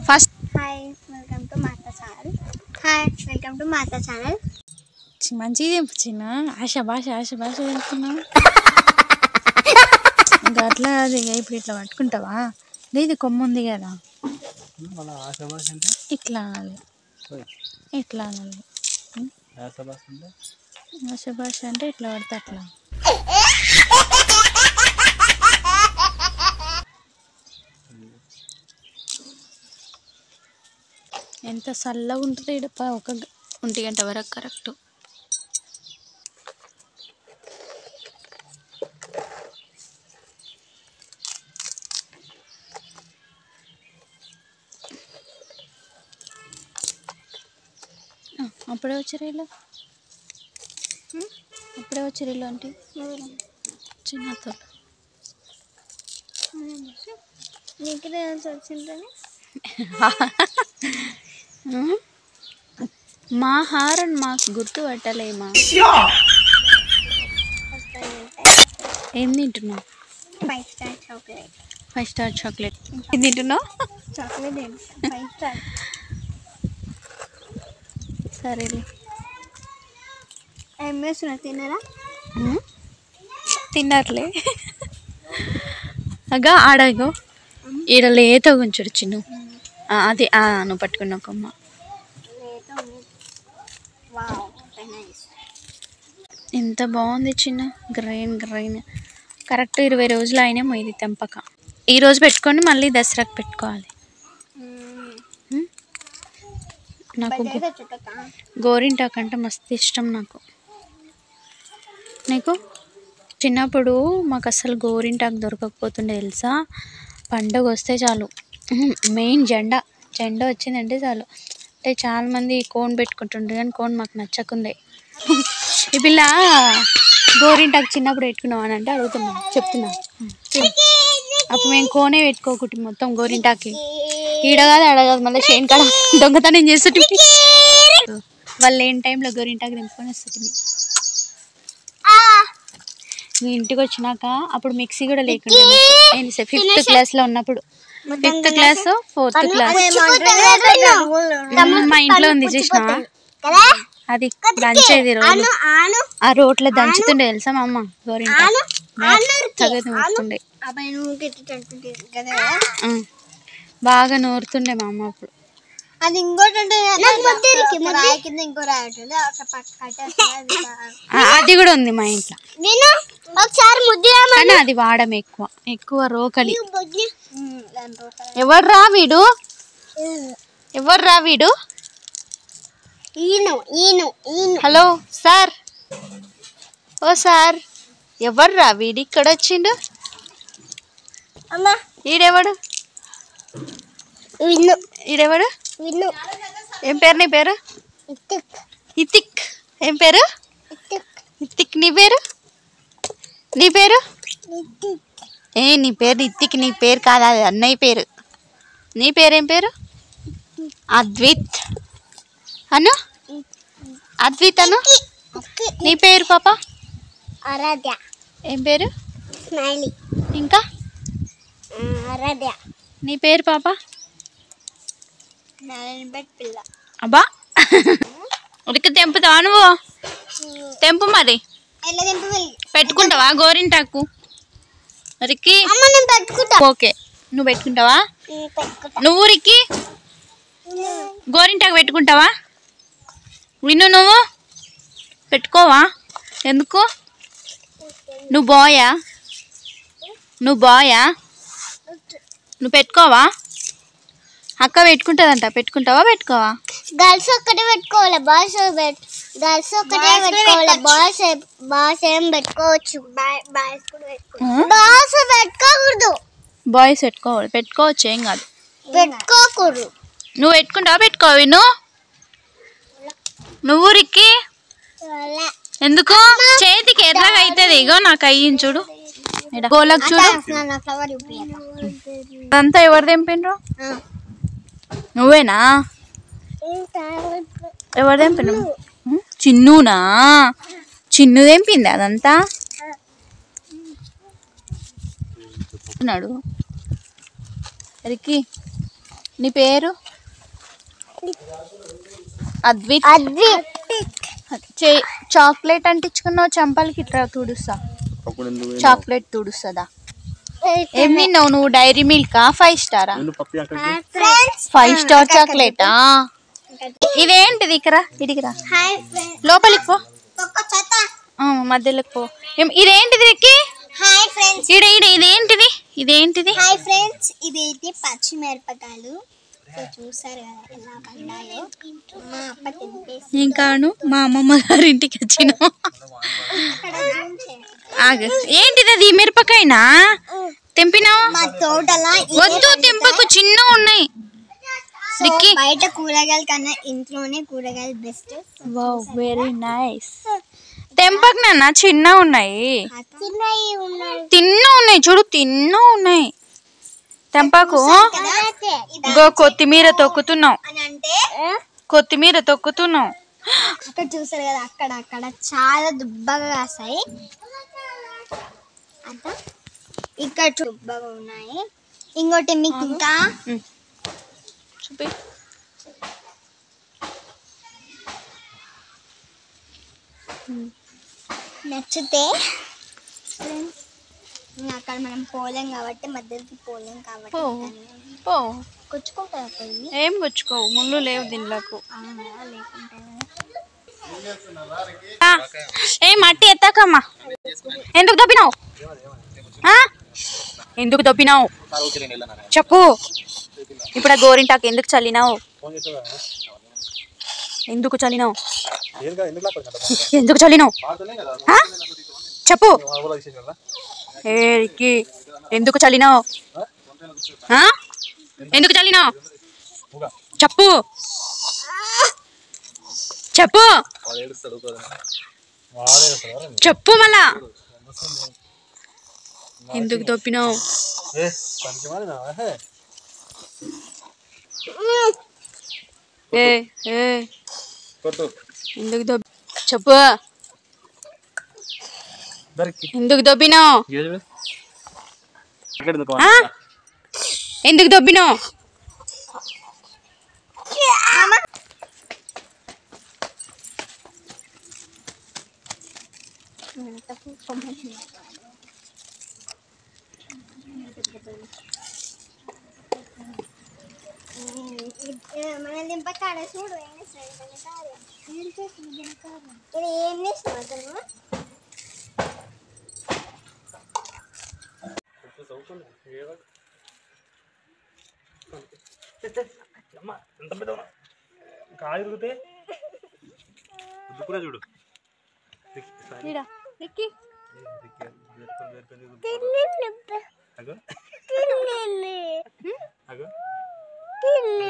First hi welcome to Mata channel. మంచిగా తెంపు చిన్న ఆశ భాష తెంపుకున్నావు. ఇంకా అట్లా కాదు, ఇప్పుడు ఇట్లా పట్టుకుంటావా? ఇది కొమ్మ ఉంది కదా, ఇట్లా అనాలి, ఇట్లా అనాలి. ఆశ భాష అంటే ఇట్లా పడితే అట్లా. ఎంత చల్లగా ఉంటుంది ఇక్కడ, ఒక 1 గంట వరకు కరెక్ట్. అప్పుడే వచ్చారు వీళ్ళు, అప్పుడే వచ్చారు వీళ్ళు అంటే చిన్నతో మా హారన్ మాకు గుర్తు పట్టలేమా? ఏం తింటున్నావు? 5 స్టార్ చాక్లెట్ ఏం తింటున్నావు? సరే ఏం వేస్తున్నా తిన్నారా? తిన్నట్లే అగా ఆడగో ఈడ లేత ఉంచుడు చిన్ను. అది నువ్వు పట్టుకున్నావు కొమ్మ. ఎంత బాగుంది చిన్న, గ్రైన్ కరెక్ట్ 20 రోజులు అయినేమో ఇది తెంపక. ఈరోజు పెట్టుకొని మళ్ళీ దసరాకు పెట్టుకోవాలి. నాకు గోరింటాకు అంటే మస్తు ఇష్టం నాకు. నీకు? చిన్నప్పుడు మాకు అసలు గోరింటాకు దొరకకపోతుండే తెలుసా. పండుగ వస్తే చాలు, మెయిన్ జెండా వచ్చిందంటే చాలు. అంటే చాలామంది కోన్ పెట్టుకుంటుండ్రు కానీ కోన్ మాకు నచ్చకుండే. ఈ పిల్ల గోరింటాకు చిన్నప్పుడు పెట్టుకున్నాం అని అంటే చెప్తున్నా. అప్పుడు మేము కోనే పెట్టుకోకుంటే మొత్తం గోరింటాకి ఈడగాదు అడగదు, మళ్ళీ షేన్ కాడ దొంగతనం చేస్తుంటే వాళ్ళు లేని టైంలో గోరింటాకు తెంపుకొని వస్తుంది. మీ ఇంటికి వచ్చినాక అప్పుడు మిక్సీ కూడా లేకుండా, నేను 5th క్లాస్లో ఉన్నప్పుడు, 5th క్లాస్ 4th క్లాస్ మా ఇంట్లో ఉంది చూసినా, అది దంచేది రోజు. ఆ రోట్లో దంచుతుండే తెలుసా మా అమ్మ గోరింటాకు, నూరుతుండే, బాగా నూరుతుండే మా అమ్మ అప్పుడు. అది ఇంకోటి అది కూడా ఉంది మా ఇంట్లో, కానీ అది వాడడం ఎక్కువ రోకలి. ఎవర్రా వీడు? హలో సార్, ఓ సార్, ఎవర్రా వీడు ఇక్కడ వచ్చిండు? ఈడెవడు? ఏం పేరు నీ పేరు? ఇతిక్. ఏం పేరు? ఇతిక్. నీ పేరు? నీ పేరు ఇతిక్. నీ పేరు కాదు, అది అన్నయ్య పేరు. నీ పేరేం పేరు? అద్విత్ అను. అద్విత్ అను. నీ పేరు పాప? ఆరాధ్య. ఏం పేరు? స్మైలీ. ఇంకా? ఆరాధ్య. నీ పేరు పాప? పిల్ల. అబ్బా ఉడికి తెంపుతావా నువ్వు? తెంపు మరి. పెట్టుకుంటావా గోరింటాకు? రిక్కి ఓకే, నువ్వు పెట్టుకుంటావా? నువ్వు రిక్కి గోరింటాకు పెట్టుకుంటావా? విను, నువ్వు పెట్టుకోవా? ఎందుకు? నువ్వు బాయా? నువ్వు పెట్టుకోవా? అక్క పెట్టుకుంటుందంట, పెట్టుకుంటావా? పెట్టుకోవా? గర్ల్స్ ఒక్కటే పెట్టుకోవాలి, బాయ్స్ గర్ల్స్ ఒక్కటే పెట్టుకోవాలి, బాయ్స్ ఏం పెట్టుకోవచ్చు. బాయ్స్ పెట్టుకోకూడదు. బాయ్స్ పెట్టుకోవచ్చు, ఏం కాదు. పెట్టుకోకూడదు. నువ్వు పెట్టుకుంటావా? పెట్టుకోవి. నువ్వు రిక్కి ఎందుకు? చేతికి ఎర్రగా అవుతుంది. ఇగో నాకు అయ్యింది చూడు, గోలకు చూడు. అదంతా ఎవరు తెంపిండ్రు? నువ్వేనా? ఎవరు తెంపిన? చిన్నునా? చిన్ను తెంపింది అదంతా. రిక్కి నీ పేరు? అద్విత్. చాక్లెట్ అంటించుకున్నావు చంపలకి. ఇట్లా తుడుస్తా. చాక్లెట్ తుడుస్తుందా? ఏం తిన్నావు నువ్వు? డైరీ మిల్కా 5 స్టారా? 5 స్టార్ చాక్లెటా? ఇదేంటిది? ఇడికిరా లోపలికి పో, మధ్యలోకి పో. ఇదేంటిది విక్కీ? ఇదేంటిది? హాయ్ ఫ్రెండ్స్, ఇదైతే పచ్చిమిరపకాయలు. చూసారు కదా ఎలా పండాయో. మా అప్ప తినిపేసి ఇంకాను మా అమ్మమ్మ గారి ఇంటికి వచ్చినావు. ఏంటిది? అది మిరపకాయనా? తెంపినావు? మా తోటలా వద్దు తెంపకు, చిన్న ఉన్నాయి. బయట కూరగాయల కన్నా ఇంట్లోనే కూరగాయలు బెస్ట్. Wow, very nice. తెంపకు నాన్న, చిన్న ఉన్నాయి. తిన్న ఉన్నాయి చూడు, తిన్న ఉన్నాయి. తెంపకు. కొత్తిమీర తొక్కుతున్నావు. కొత్తిమీర తొక్కుతున్నావు. అక్కడ చూసారు కదా, అక్కడ చాలా దుబ్బగా కాస్తాయి. ఇక్కడ దుబ్బగా ఉన్నాయి. ఇంకోటి మీకు ఇంకా చూపి. నచ్చితే అక్కడ మనం పోలేం కాబట్టి, మధ్యలోకి పోలేం కాబట్టి పో. గుచ్చుకుంటా పోయి. ఏం గుచ్చుకోవు, ముళ్ళు లేవు దీనిలోకు. ఏ మట్టి ఎత్తాకమ్మా. ఎందుకు దొబ్బినావు? ఎందుకు దొబ్బినావు చెప్పు. ఇప్పుడు ఆ గోరింటాకు ఎందుకు చల్లినావు? ఎందుకు చల్లినావు? ఎందుకు చల్లినావు చెప్పు. ఎందుకు చల్లినావు? ఎందుకు చల్లినావు చెప్పు. చెప్పు చెప్పు మళ్ళా. ఎందుకు దొప్పినావు? ఎందుకు చెప్పు. ఎందుకు దొబ్బినావు? ఎందుకు దొబ్బినావు? మన లింపకాడ చూడు. ఇది ఏం చేసినావు అసలు? చూడు